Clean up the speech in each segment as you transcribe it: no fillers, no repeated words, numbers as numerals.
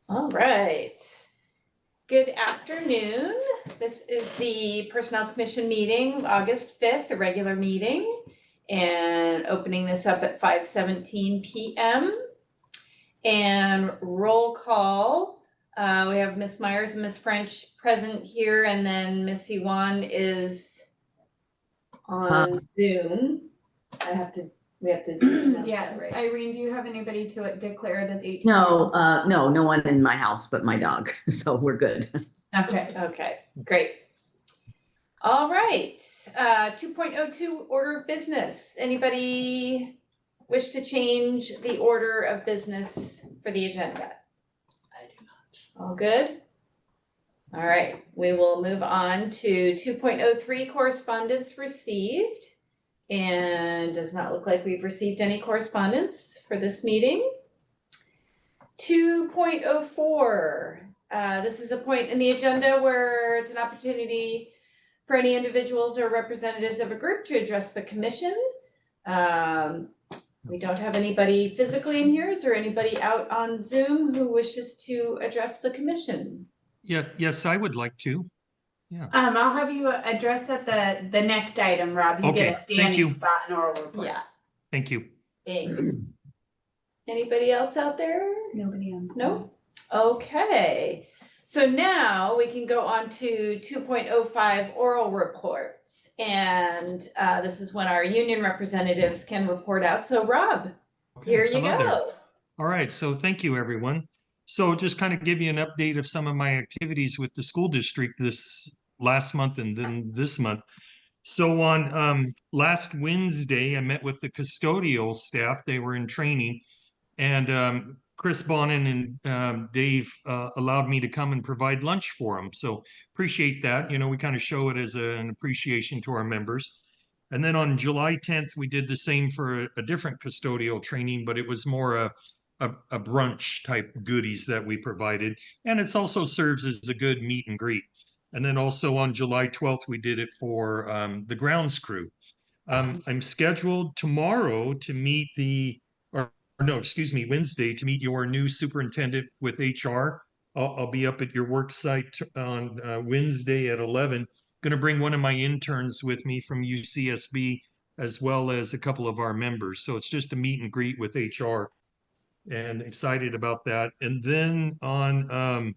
All right. Good afternoon. This is the Personnel Commission meeting, August 5th, the regular meeting, and opening this up at 5:17 p.m. And roll call. We have Miss Myers and Miss French present here, and then Miss Yuan is on Zoom. We have to announce Yeah, that, right? Irene, do you have anybody to declare that's 18? No, no one in my house but my dog, so we're good. Okay, great. All right, 2.02 order of business. Anybody wish to change the order of business for the agenda? I do not. All good? All right, we will move on to 2.03 correspondence received. And does not look like we've received any correspondence for this meeting. 2.04, this is a point in the agenda where it's an opportunity for any individuals or representatives of a group to address the commission. We don't have anybody physically in here. Is there anybody out on Zoom who wishes to address the commission? Yes, I would like to. Yeah. I'll have you address at the next item, Rob. You Okay, get a thank standing you. spot in oral reports. Yeah. Thank you. Thanks. Anybody else out there? Nobody on. No? Okay. So now we can go on to 2.05 oral reports. And this is when our union representatives can report out. So Rob, Okay, here you hello there. go. All right, so thank you, everyone. So just kind of give you an update of some of my activities with the school district this last month and then this month. So on last Wednesday, I met with the custodial staff. They were in training, and Chris Bonin and Dave allowed me to come and provide lunch for them. So appreciate that. You know, we kind of show it as an appreciation to our members. And then on July 10th, we did the same for a different custodial training, but it was more a brunch type goodies that we provided. And it also serves as a good meet and greet. And then also on July 12th, we did it for the grounds crew. I'm scheduled tomorrow to meet no, excuse me, Wednesday to meet your new superintendent with HR. I'll be up at your work site on Wednesday at 11. Going to bring one of my interns with me from UCSB, as well as a couple of our members. So it's just a meet and greet with HR, and excited about that. And then on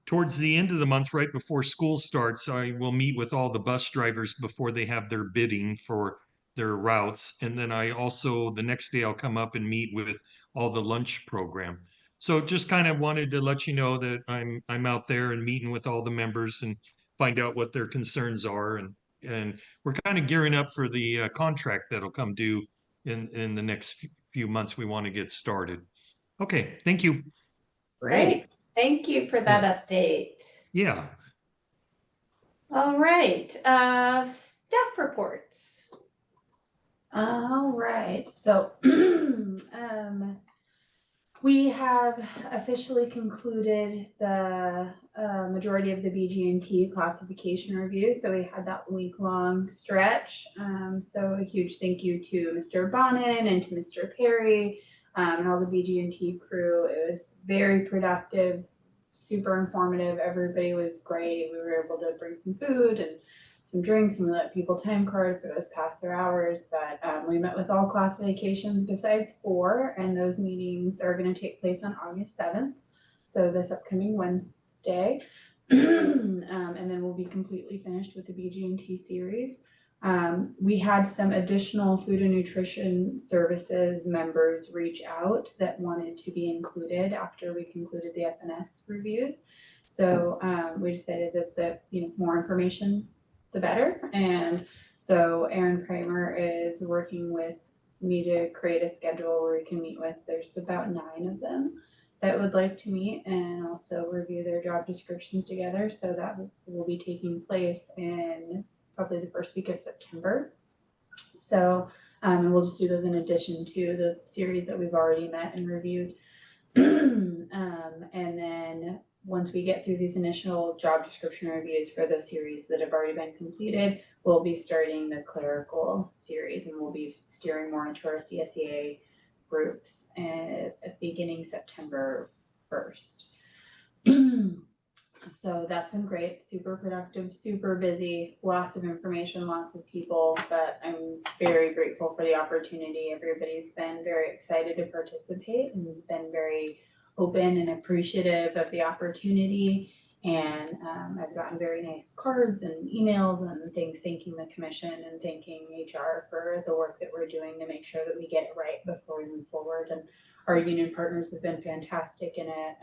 towards the end of the month, right before school starts, I will meet with all the bus drivers before they have their bidding for their routes. And then I also, the next day, I'll come up and meet with all the lunch program. So just kind of wanted to let you know that I'm out there and meeting with all the members and find out what their concerns are. And we're kind of gearing up for the contract that'll come due in the next few months. We want to get started. Okay, thank you. Great. Thank you for that update. Yeah. All right, staff reports. All right. So we have officially concluded the majority of the BG&T classification review. So we had that week-long stretch. So a huge thank you to Mr. Bonin and to Mr. Perry and all the BG&T crew. It was very productive, super informative. Everybody was great. We were able to bring some food and some drinks and let people time card if it was past their hours. But we met with all classifications besides 4, and those meetings are going to take place on August 7th. So this upcoming Wednesday. And then we'll be completely finished with the BG&T series. We had some additional food and nutrition services members reach out that wanted to be included after we concluded the FNS reviews. So we decided that the more information, the better. And so Aaron Kramer is working with me to create a schedule where we can meet with, there's about 9 of them that would like to meet and also review their job descriptions together. So that will be taking place in probably the first week of September. So and we'll just do those in addition to the series that we've already met and reviewed. And then once we get through these initial job description reviews for the series that have already been completed, we'll be starting the clerical series and we'll be steering more into our CSEA groups at beginning September 1st. So that's been great, super productive, super busy, lots of information, lots of people, but I'm very grateful for the opportunity. Everybody's been very excited to participate and has been very open and appreciative of the opportunity. And I've gotten very nice cards and emails and things thanking the commission and thanking HR for the work that we're doing to make sure that we get it right before we move forward. And our union partners have been fantastic in it,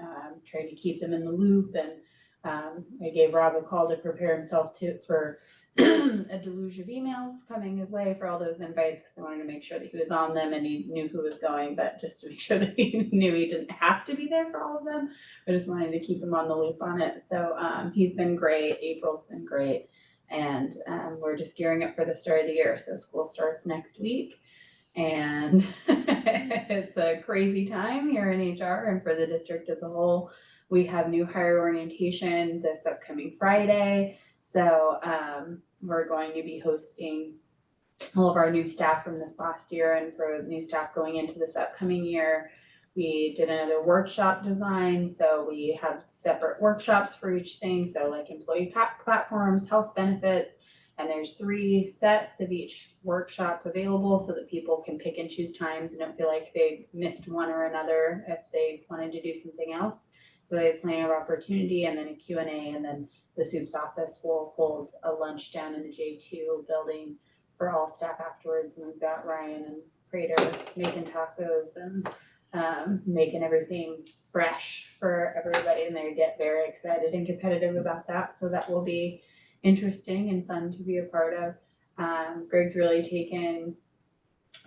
trying to keep them in the loop. And I gave Rob a call to prepare himself for a deluge of emails coming his way for all those invites, because I wanted to make sure that he was on them and he knew who was going, but just to make sure that he knew he didn't have to be there for all of them. I just wanted to keep him on the loop on it. So he's been great. April's been great. And we're just gearing up for the start of the year. So school starts next week. And it's a crazy time here in HR and for the district as a whole. We have new hire orientation this upcoming Friday. So we're going to be hosting all of our new staff from this last year, and for new staff going into this upcoming year. We did another workshop design, so we have separate workshops for each thing. So like employee platforms, health benefits, and there's 3 sets of each workshop available so that people can pick and choose times and don't feel like they missed one or another if they wanted to do something else. So they have plenty of opportunity, and then a Q&A, and then the SOUP's office will hold a lunch down in the J2 building for all staff afterwards. And we've got Ryan and Prater making tacos and making everything fresh for everybody, and they get very excited and competitive about that. So that will be interesting and fun to be a part of. Greg's really taken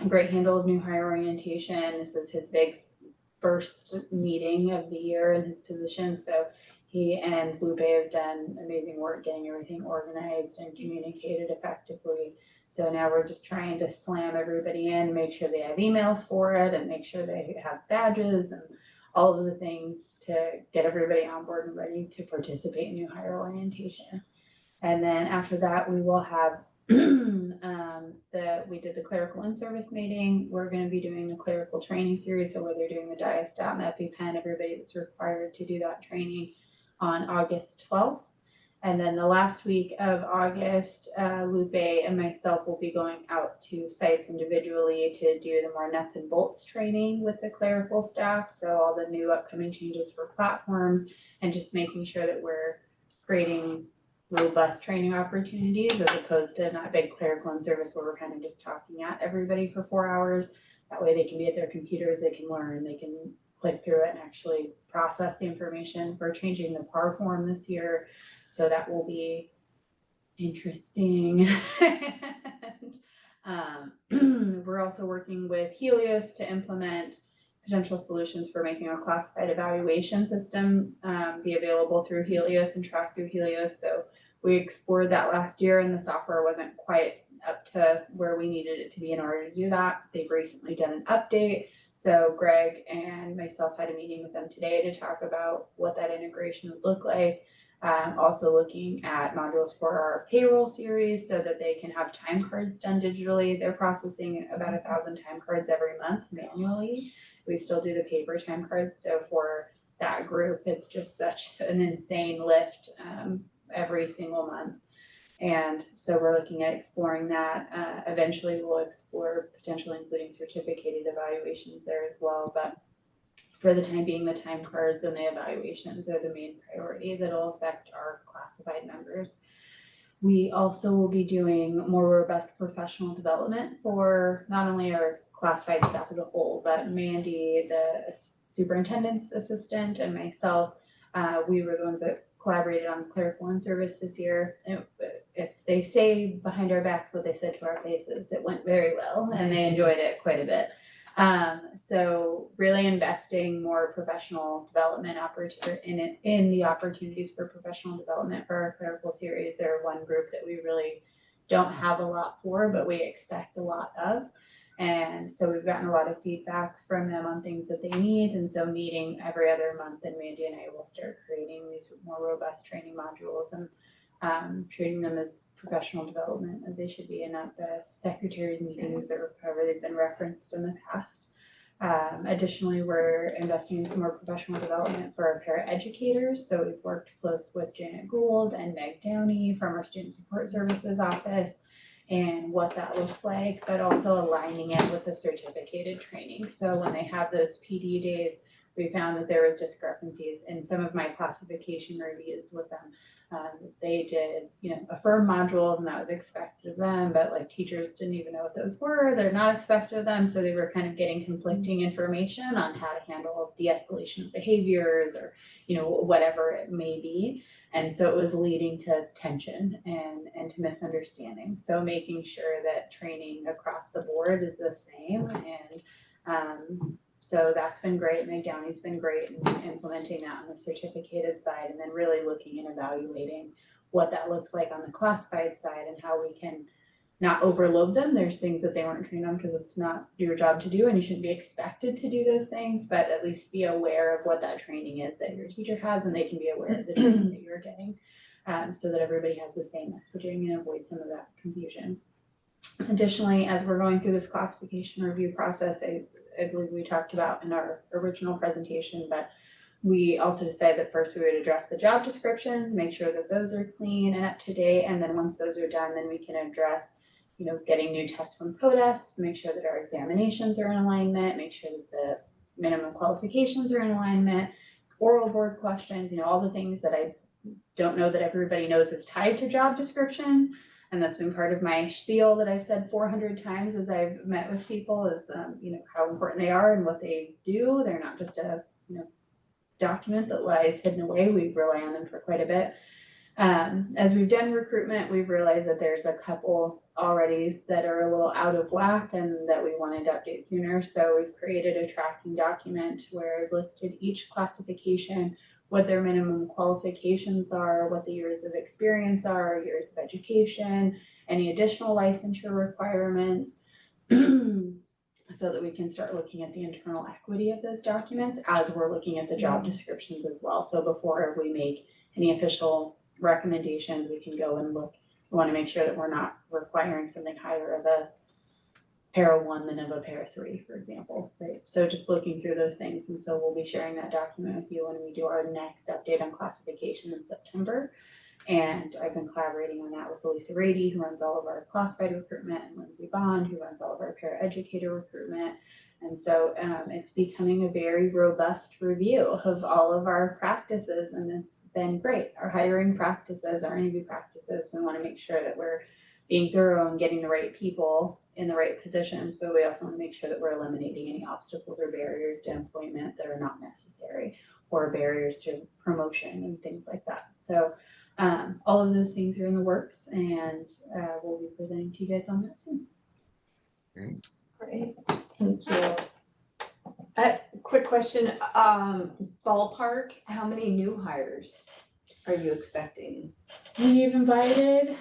a great handle of new hire orientation. This is his big first meeting of the year in his position. So he and Lupe have done amazing work getting everything organized and communicated effectively. So now we're just trying to slam everybody in, make sure they have emails for it, and make sure they have badges and all of the things to get everybody on board and ready to participate in new hire orientation. And then after that, we will have we did the clerical in-service meeting. We're going to be doing the clerical training series. So where they're doing the Diastat and EpiPen, everybody that's required to do that training on August 12th. And then the last week of August, Lupe and myself will be going out to sites individually to do the more nuts and bolts training with the clerical staff. So all the new upcoming changes for platforms and just making sure that we're creating robust training opportunities as opposed to not big clerical in-service where we're kind of just talking at everybody for 4 hours. That way they can be at their computers, they can learn, they can click through it and actually process the information. We're changing the PAR form this year, so that will be interesting. And, we're also working with Helios to implement potential solutions for making a classified evaluation system be available through Helios and track through Helios. So we explored that last year and the software wasn't quite up to where we needed it to be in order to do that. They've recently done an update. So Greg and myself had a meeting with them today to talk about what that integration would look like. Also looking at modules for our payroll series so that they can have time cards done digitally. They're processing about 1,000 time cards every month manually. We still do the paper time cards. So for that group, it's just such an insane lift every single month. And so we're looking at exploring that. Eventually we'll explore potentially including certificated evaluations there as well. But for the time being, the time cards and the evaluations are the main priority that'll affect our classified members. We also will be doing more robust professional development for not only our classified staff as a whole, but Mandy, the superintendent's assistant, and myself. We were the ones that collaborated on clerical in-service this year. And if they say behind our backs what they said to our faces, it went very well and they enjoyed it quite a bit. So really investing more professional development in the opportunities for professional development for our clerical series. They're one group that we really don't have a lot for, but we expect a lot of. And so we've gotten a lot of feedback from them on things that they need. And so meeting every other month, and Mandy and I will start creating these more robust training modules and treating them as professional development as they should be, and not the secretary's meetings or however they've been referenced in the past. Additionally, we're investing in some more professional development for our paraeducators. So we've worked close with Janet Gould and Meg Downey from our Student Support Services office and what that looks like, but also aligning it with the certificated training. So when they have those PD days, we found that there was discrepancies in some of my classification reviews with them. They did, affirm modules and that was expected of them, but like teachers didn't even know what those were. They're not expected of them. So they were kind of getting conflicting information on how to handle de-escalation of behaviors or, whatever it may be. And so it was leading to tension and to misunderstanding. So making sure that training across the board is the same. And so that's been great. Meg Downey's been great in implementing that on the certificated side, and then really looking and evaluating what that looks like on the classified side and how we can not overload them. There's things that they weren't trained on because it's not your job to do and you shouldn't be expected to do those things, but at least be aware of what that training is that your teacher has and they can be aware of the training that you're getting, so that everybody has the same messaging and avoid some of that confusion. Additionally, as we're going through this classification review process, I believe we talked about in our original presentation, but we also decided that first we would address the job descriptions, make sure that those are clean and up to date, and then once those are done, then we can address getting new tests from CODIS, make sure that our examinations are in alignment, make sure that the minimum qualifications are in alignment, oral board questions, all the things that I don't know that everybody knows is tied to job descriptions. And that's been part of my spiel that I've said 400 times as I've met with people is, how important they are and what they do. They're not just a, document that lies hidden away. We rely on them for quite a bit. As we've done recruitment, we've realized that there's a couple already that are a little out of whack and that we wanted to update sooner. So we've created a tracking document where I've listed each classification, what their minimum qualifications are, what the years of experience are, years of education, any additional licensure requirements, so that we can start looking at the internal equity of those documents as we're looking at the job descriptions as well. So before we make any official recommendations, we can go and look. We want to make sure that we're not requiring something higher of a para 1 than of a para 3, for example, right? So just looking through those things. And so we'll be sharing that document with you when we do our next update on classification in September. And I've been collaborating on that with Lisa Rady, who runs all of our classified recruitment, and Lindsay Bond, who runs all of our paraeducator recruitment. And so it's becoming a very robust review of all of our practices, and it's been great. Our hiring practices, our interview practices, we want to make sure that we're being thorough and getting the right people in the right positions, but we also want to make sure that we're eliminating any obstacles or barriers to employment that are not necessary, or barriers to promotion and things like that. So all of those things are in the works, and we'll be presenting to you guys on that soon. Great, thank you. Quick question, ballpark, how many new hires are you expecting? We've invited,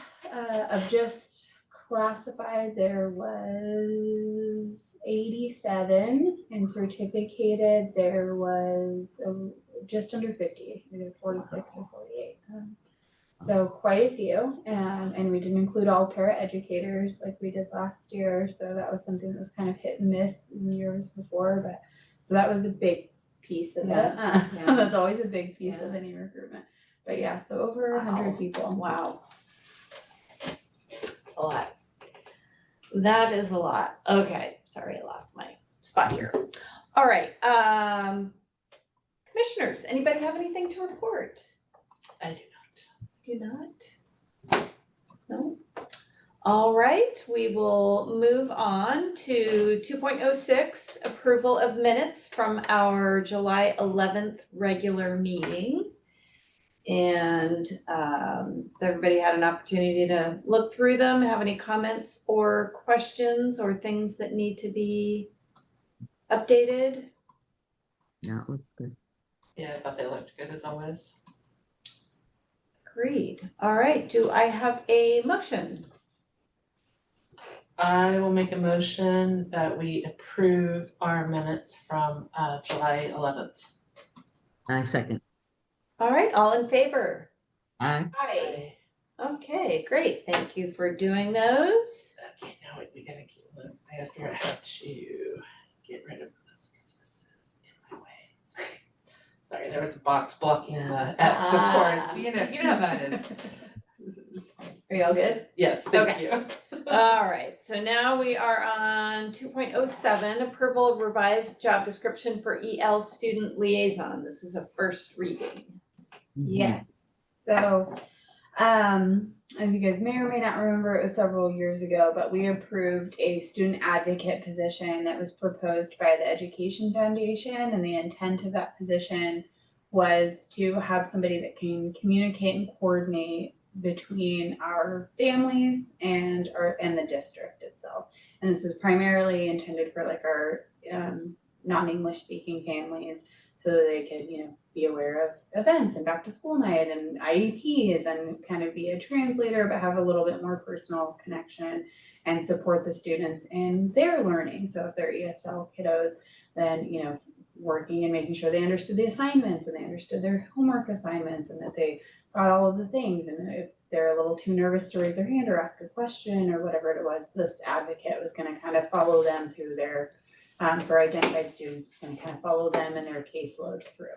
of just classified, there was 87, and certificated there was just under 50, either 46 or 48. So quite a few, and we didn't include all paraeducators like we did last year. So that was something that was kind of hit and miss in the years before, but so that was a big piece of it. That's always a big piece of any recruitment. But yeah, so over 100 people. Wow. That's a lot. That is a lot. Okay, sorry, I lost my spot here. All right, commissioners, anybody have anything to report? I do Do not? No? All right, we will move on to 2.06, approval of minutes from our July 11th regular meeting. And so everybody had an opportunity to look through them, have any comments or questions or things that need to be updated? Yeah, it looks good. Yeah, I thought they looked good as always. Agreed. All right, do I have a motion? I will make a motion that we approve our minutes from July 11th. I second. All right, all in favor? Aye. Aye. Okay, great. Thank you for doing those. Okay, now we gotta I gotta figure out how to get rid of this there was a box blocking the X, of course, you know how that is. Are y'all good? Yes, thank Okay. you. All right, so now we are on 2.07, approval of revised job description for EL student liaison. This is a first reading. Yes, so, as you guys may or may not remember, it was several years ago, but we approved a student advocate position that was proposed by the Education Foundation, and the intent of that position was to have somebody that can communicate and coordinate between our families and the district itself. And this was primarily intended for like our non-English speaking families, so that they could, be aware of events and back to school night and IEPs and kind of be a translator, but have a little bit more personal connection and support the students in their learning. So if they're ESL kiddos, then, working and making sure they understood the assignments and they understood their homework assignments and that they got all of the things. And if they're a little too nervous to raise their hand or ask a question or whatever it was, this advocate was going to kind of follow them through their, for identified students, going to kind of follow them and their caseload through.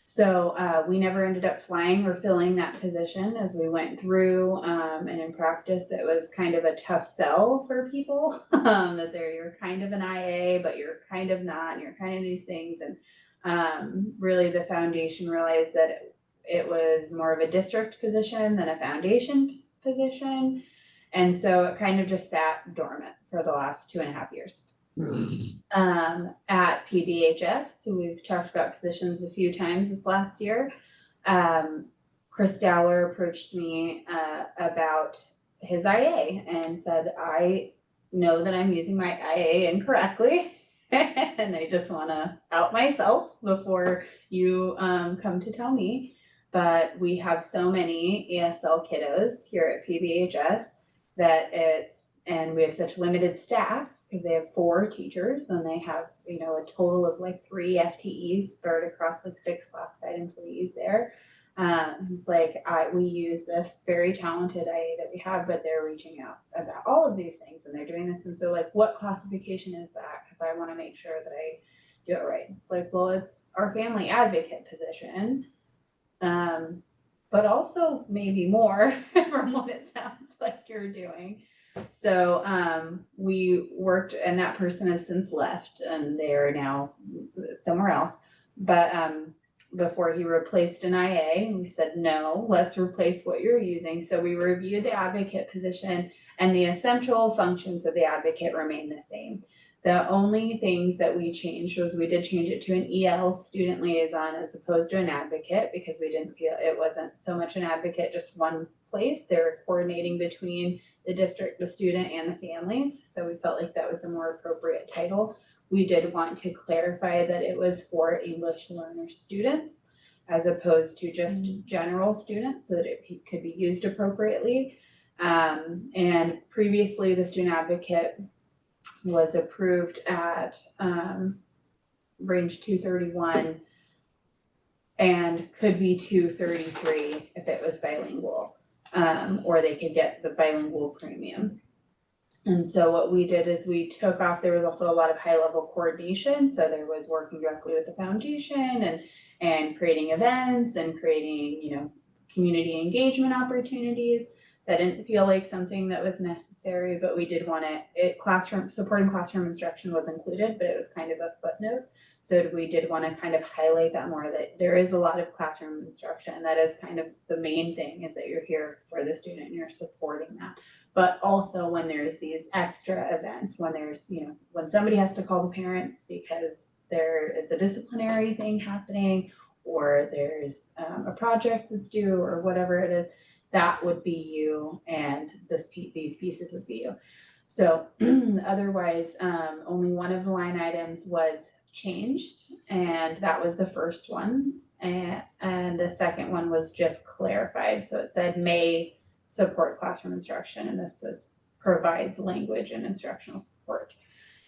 So we never ended up flying or filling that position as we went through, and in practice it was kind of a tough sell for people, that you're kind of an IA, but you're kind of not, and you're kind of these things. And really the foundation realized that it was more of a district position than a foundation position. And so it kind of just sat dormant for the last 2.5 years. At PBHS, so we've talked about positions a few times this last year. Chris Dowler approached me about his IA and said, I know that I'm using my IA incorrectly and I just want to out myself before you come to tell me. But we have so many ESL kiddos here at PBHS that and we have such limited staff because they have 4 teachers and they have, a total of like 3 FTEs spread across like 6 classified employees there. It's like, we use this very talented IA that we have, but they're reaching out about all of these things and they're doing this. And so like, what classification is that? Because I want to make sure that I do it right. It's like, well, it's our family advocate position. But also maybe more from what it sounds like you're doing. So we worked, and that person has since left and they are now somewhere else. But before he replaced an IA, we said, no, let's replace what you're using. So we reviewed the advocate position and the essential functions of the advocate remain the same. The only things that we changed was we did change it to an EL student liaison as opposed to an advocate, because we didn't feel it wasn't so much an advocate, just one place. They're coordinating between the district, the student, and the families. So we felt like that was a more appropriate title. We did want to clarify that it was for English learner students as opposed to just general students, so that it could be used appropriately. And previously the student advocate was approved at range 231 and could be 233 if it was bilingual, or they could get the bilingual premium. And so what we did is we took off, there was also a lot of high level coordination. So there was working directly with the foundation and creating events and creating, community engagement opportunities. That didn't feel like something that was necessary, but we did want supporting classroom instruction was included, but it was kind of a footnote. So we did want to kind of highlight that more, that there is a lot of classroom instruction. And that is kind of the main thing, is that you're here for the student and you're supporting that. But also when there's these extra events, when there's, when somebody has to call the parents because there is a disciplinary thing happening, or there's a project that's due, or whatever it is, that would be you, and these pieces would be you. So otherwise, only one of the line items was changed, and that was the first one. And the second one was just clarified. So it said may support classroom instruction, and this provides language and instructional support.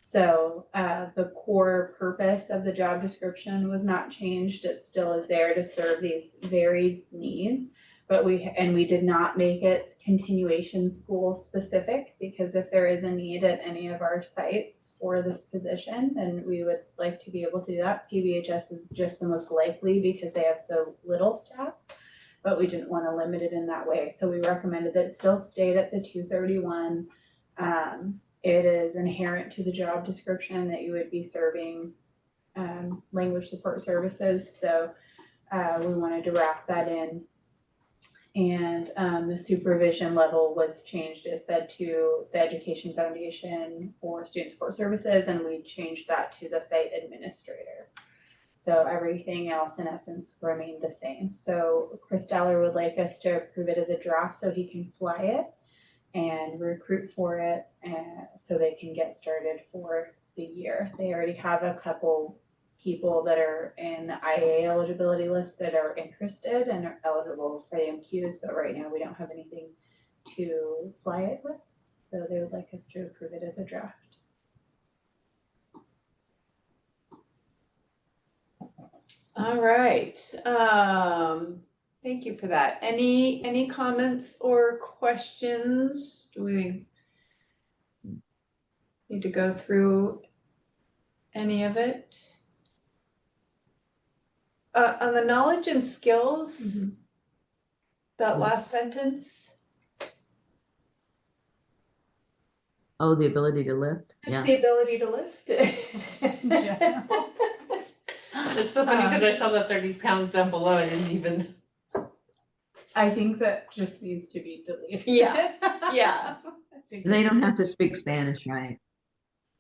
So the core purpose of the job description was not changed. It still is there to serve these varied needs. But we did not make it continuation school specific, because if there is a need at any of our sites for this position, then we would like to be able to do that. PBHS is just the most likely because they have so little staff, but we didn't want to limit it in that way. So we recommended that it still stayed at the 231. It is inherent to the job description that you would be serving language support services. So we wanted to wrap that in. And the supervision level was changed, it said, to the Education Foundation or Student Support Services, and we changed that to the site administrator. So everything else in essence remained the same. So Chris Dollar would like us to approve it as a draft so he can fly it and recruit for it, and so they can get started for the year. They already have a couple people that are in the IA eligibility list that are interested and are eligible for the MQs, but right now we don't have anything to fly it with. So they would like us to approve it as a draft. All right, thank you for that. Any comments or questions? Do we need to go through any of it? On the knowledge and skills, that last sentence, Oh, the ability to lift? just Yeah. the ability to lift. Yeah. It's so funny because I saw the 30 pounds down below, I didn't even. I think that just needs to be deleted. Yeah, yeah. They don't have to speak Spanish, right?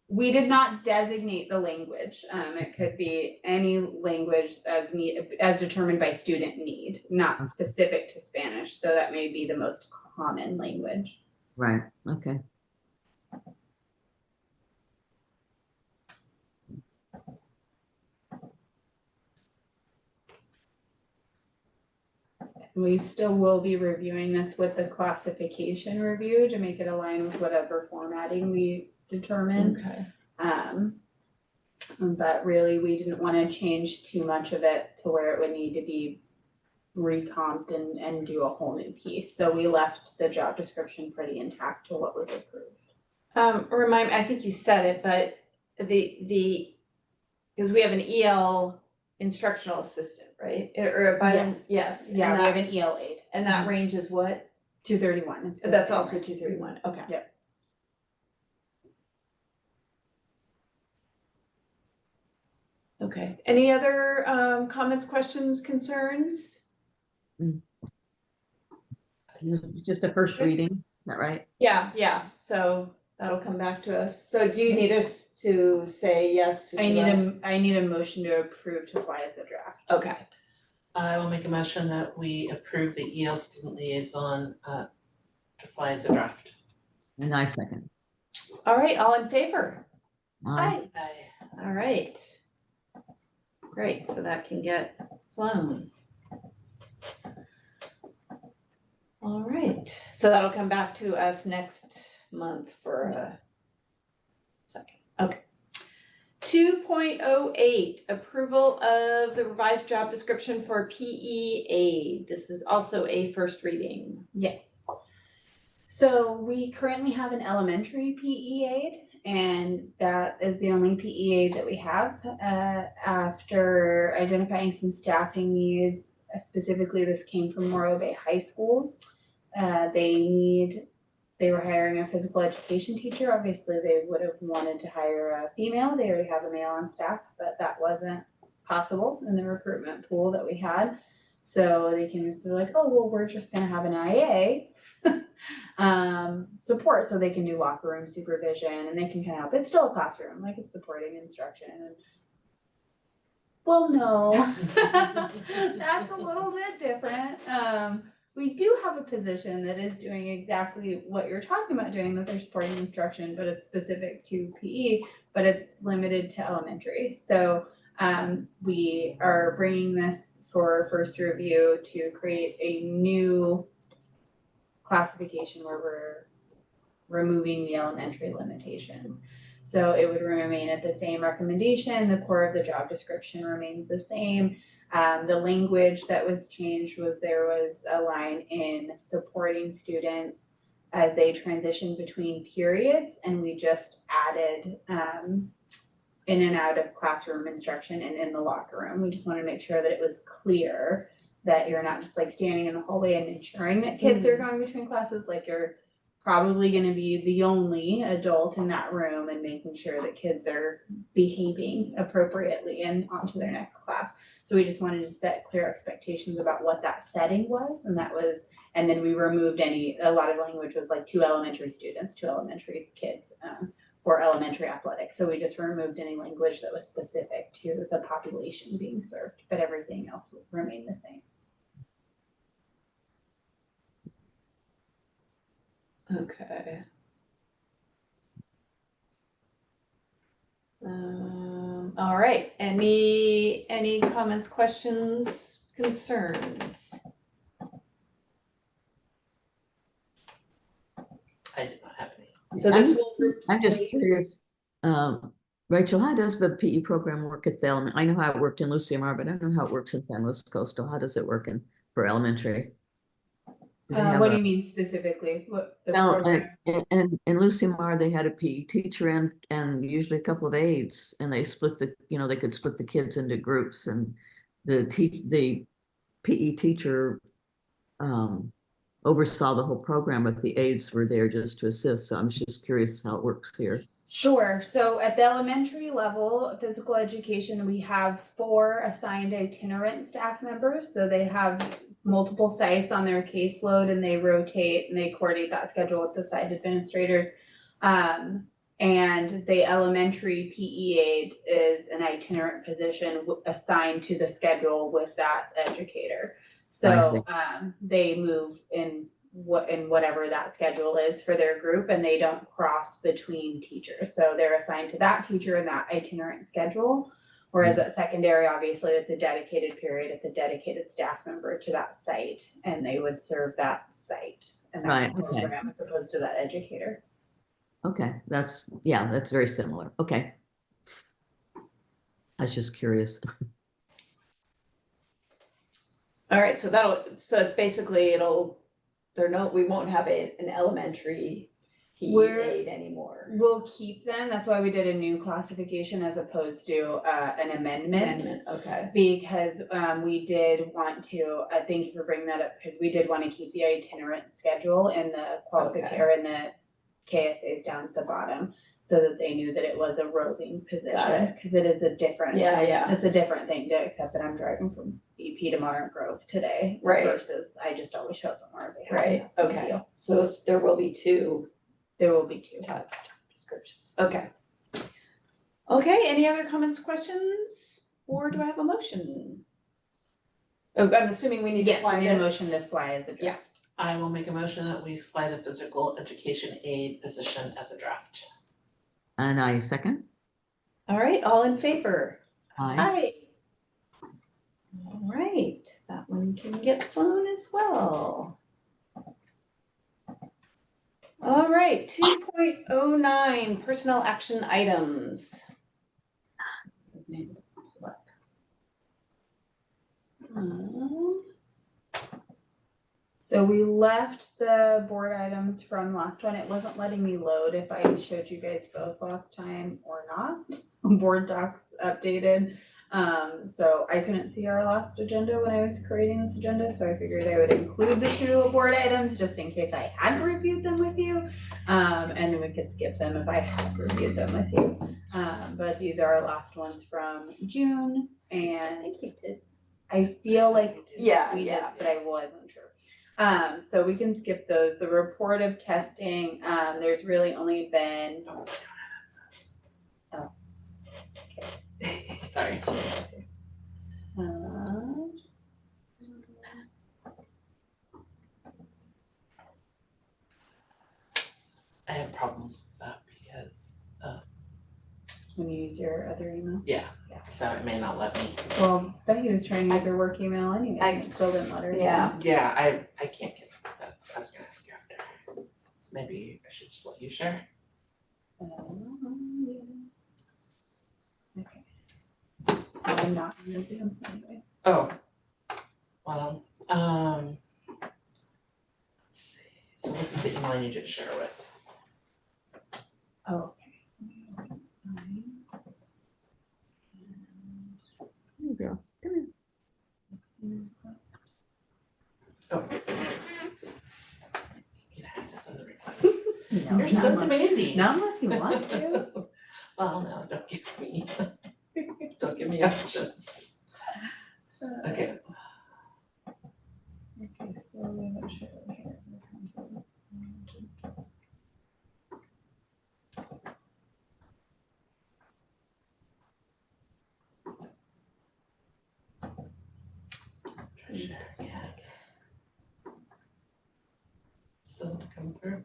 We did not designate the language. It could be any language as determined by student need, not specific to Spanish, though that may be the most common language. Right, okay. We still will be reviewing this with the classification review to make it align with whatever formatting we determine. Okay. But really, we didn't want to change too much of it to where it would need to be recomped and do a whole new piece. So we left the job description pretty intact to what was approved. Remind me, I think you said it, but because we have an EL instructional assistant, right? Or by, yes. Yeah, and we that- have an EL aid, And that range is what? 231. It's the That's same also range. 231, okay. Yep. Okay, any other comments, questions, concerns? It's just a first reading, is that right? Yeah, so that'll come back to us. So do you need us to say yes? would I you need like- I need a motion to approve to fly as a draft. Okay, I will make a motion that we approve the EL student liaison to fly as a draft. And I second. all right, all in favor? Aye. All right. Great, so that can get flown. All right, so that'll come back to us next month for a second, okay. 2.08, approval of the revised job description for PE aide. This is also a first reading. Yes. So we currently have an elementary PE aide, and that is the only PE aide that we have. After identifying some staffing needs, specifically this came from Morro Bay High School. They were hiring a physical education teacher. Obviously, they would have wanted to hire a female. They already have a male on staff, but that wasn't possible in the recruitment pool that we had. So they came and said like, oh, well, we're just gonna have an IA support so they can do locker room supervision and they can kind of help. It's still a classroom, like it's supporting instruction. And well, no, that's a little bit different. We do have a position that is doing exactly what you're talking about doing, that they're supporting instruction, but it's specific to PE, but it's limited to elementary. So we are bringing this for first review to create a new classification where we're removing the elementary limitations. So it would remain at the same recommendation, the core of the job description remained the same. The language that was changed was there was a line in supporting students as they transition between periods, and we just added in and out of classroom instruction and in the locker room. We just wanted to make sure that it was clear that you're not just like standing in the hallway and ensuring that kids are going between classes, like you're probably gonna be the only adult in that room and making sure that kids are behaving appropriately and onto their next class. So we just wanted to set clear expectations about what that setting was, and that was, and then we removed a lot of language was like 2 elementary students, 2 elementary kids, for elementary athletics. So we just removed any language that was specific to the population being served, but everything else would remain the same. Okay. All right, any comments, questions, concerns? I did not have any. So this will. I'm just replace- curious, Rachel, how does the PE program work at the element? I know how it worked in Lucimar, but I don't know how it works in San Luis Coastal. How does it work for elementary? Do they have What do a- you mean specifically? What the Well, program? and in Lucimar, they had a PE teacher and usually a couple of aides, and they split they could split the kids into groups, and the PE teacher oversaw the whole program, but the aides were there just to assist. So I'm just curious how it works here. Sure. So at the elementary level, physical education, we have 4 assigned itinerant staff members. So they have multiple sites on their caseload and they rotate and they coordinate that schedule with the site administrators. And the elementary PE aide is an itinerant position assigned to the schedule with that educator. I see. So they move in whatever that schedule is for their group, and they don't cross between teachers. So they're assigned to that teacher and that itinerant schedule. Whereas at secondary, obviously, it's a dedicated period, it's a dedicated staff member to that site, and they would serve that site and Right, that okay. program as opposed to that educator. Okay, that's very similar. Okay. I was just curious. All right, so it's basically we won't have an elementary PE We're- aide anymore. We'll keep them, that's why we did a new classification as opposed to an amendment. Okay. Because we did want to, thank you for bringing that up, because we did want to keep the itinerant schedule and the qualification, or in the KSAs down at the bottom, so that they knew that it was a roving position, because it is a different. Yeah. It's a different thing to accept that I'm driving from BP to Modern Grove today. Right. Versus I just always show up at Modern Bay. Right, That's a big okay. deal. So there will be 2 There will be 2. job descriptions. Okay. Okay, any other comments, questions, or do I have a motion? Oh, I'm assuming we need to Yes, fly we need a this. motion to fly as a draft. I will make a motion that we fly the physical education aide position as a draft. And I second. All right, all in favor? Aye. Aye. All right, that one can get flown as well. All right, 2.09 personnel action items. His name didn't pull up. So we left the board items from last one. It wasn't letting me load if I showed you guys both last time or not. Board docs updated. So I couldn't see our last agenda when I was creating this agenda, so I figured I would include the 2 board items just in case I hadn't reviewed them with you. And then we could skip them if I had reviewed them with you. But these are our last ones from June, and you did. I feel like Yeah, we did, yeah. but I wasn't sure. So we can skip those. The report of testing, there's really only been. Oh, Oh. sorry. I have problems with that because, When you use your other email. so it may not let me. Well, Becky was trying to use her work email anyway, and it still didn't let her. Yeah. Yeah, I can't get that. I was gonna ask you after. So maybe I should just let you share. Yes. Okay. I'm not in the Zoom anyways. Oh, well, let's see. So this is the email I need you to share with. Oh, okay. There you go. Come here. Oh. You have to send the replies. No, You're so not unless- demanding. not unless you want to. Well, no, don't give me options. Okay, Okay, so we will show here. yeah. Still come through.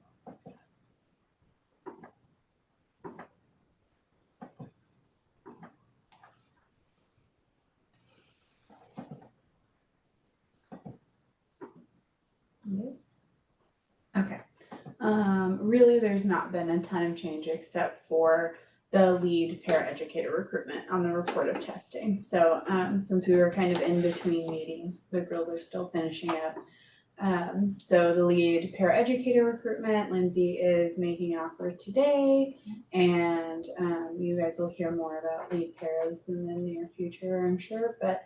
Okay. Really, there's not been a ton of change except for the lead paraeducator recruitment on the report of testing. So, since we were kind of in between meetings, the girls are still finishing up. So the lead paraeducator recruitment, Lindsay is making an offer today, and you guys will hear more about lead paras in the near future, I'm sure. But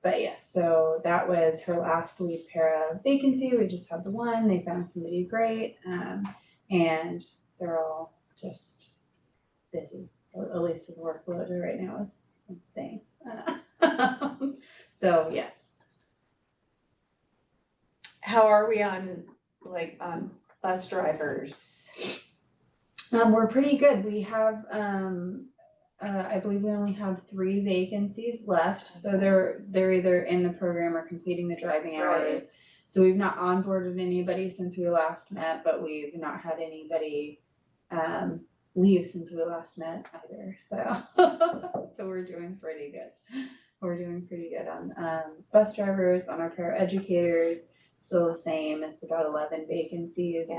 yes, so that was her last lead para vacancy. We just had the one. They found somebody great, and they're all just busy. Elisa's workload right now is insane. So yes. How are we on bus drivers? We're pretty good. We have, I believe we only have 3 vacancies left, so they're either in the program or completing the driving hours. Right. So we've not onboarded anybody since we last met, but we've not had anybody leave since we last met either. So so we're doing pretty good. We're doing pretty good on bus drivers, on our paraeducators. Still the same. It's about 11 vacancies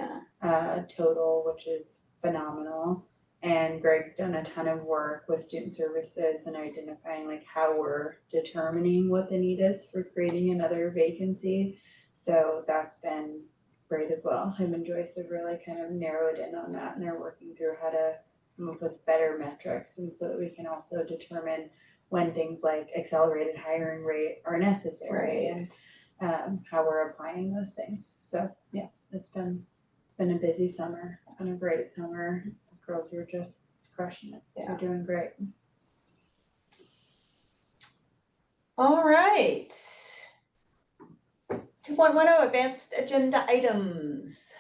total, which is phenomenal. And Greg's done a ton of work with student services and identifying like how we're determining what the need is for creating another vacancy. So that's been great as well. Him and Joyce have really kind of narrowed in on that, and they're working through how to come up with better metrics, and so that we can also determine when things like accelerated hiring rate are necessary. Right. And how we're applying those things. So yeah, it's been a busy summer. It's been a great summer. The girls are just crushing it. Yeah. They're doing great. All right. 2.10 advanced agenda items.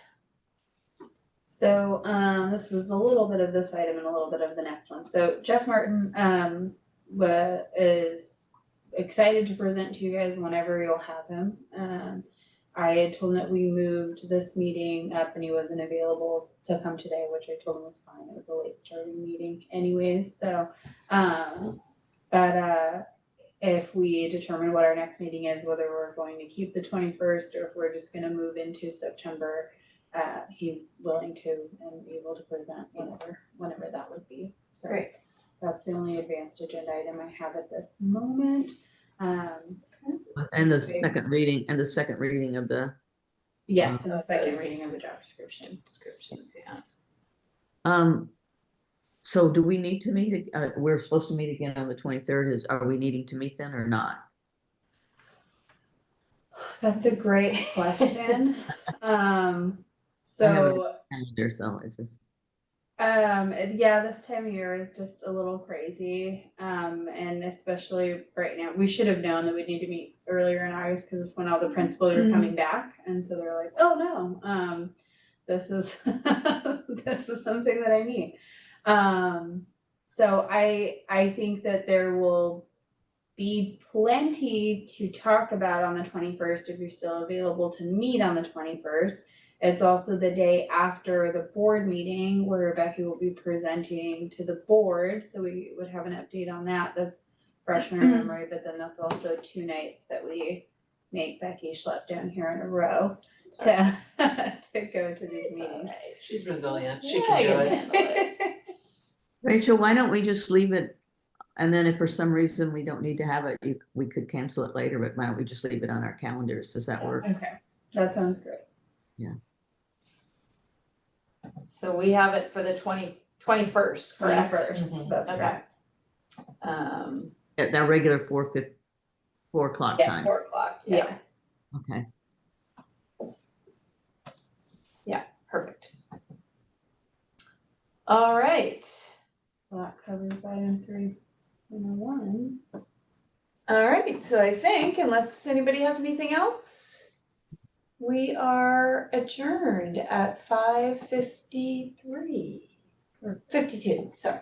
So this is a little bit of this item and a little bit of the next one. So Jeff Martin is excited to present to you guys whenever you'll have him. I had told him that we moved this meeting up and he wasn't available to come today, which I told him was fine. It was a late starting meeting anyways. So, but if we determine what our next meeting is, whether we're going to keep the 21st or if we're just gonna move into September, he's willing to and able to present whenever that would be. So Great. that's the only advanced agenda item I have at this moment. And the second reading of the, Yes, and the second Those reading of the job description. Descriptions, yeah. so do we need to meet, we're supposed to meet again on the 23rd, are we needing to meet then or not? That's a great question. Calendar, so it's just, Yeah, this time of year is just a little crazy. And especially right now, we should have known that we need to meet earlier in August because it's when all the principals are coming back. And so they're like, oh no, this is this is something that I need. So I think that there will be plenty to talk about on the 21st if you're still available to meet on the 21st. It's also the day after the board meeting where Becky will be presenting to the board, so we would have an update on that. That's fresh in our memory, but then that's also 2 nights that we make Becky schlep down here in a row to to go to these It's meetings. alright. She's resilient, she Yeah, can I do can it. handle it. Rachel, why don't we just leave it? And then if for some reason we don't need to have it, we could cancel it later, but why don't we just leave it on our calendars? Does that work? Okay, that sounds great. So we have it for the 21st, correct? 21st, Mhm. that's Okay. correct. At that regular 4 o'clock Yeah, time? 4 o'clock, yeah, Okay. perfect. All right, So that covers item 3.1. all right, so I think unless anybody has anything else, we are adjourned at 5:53 or 52, sorry.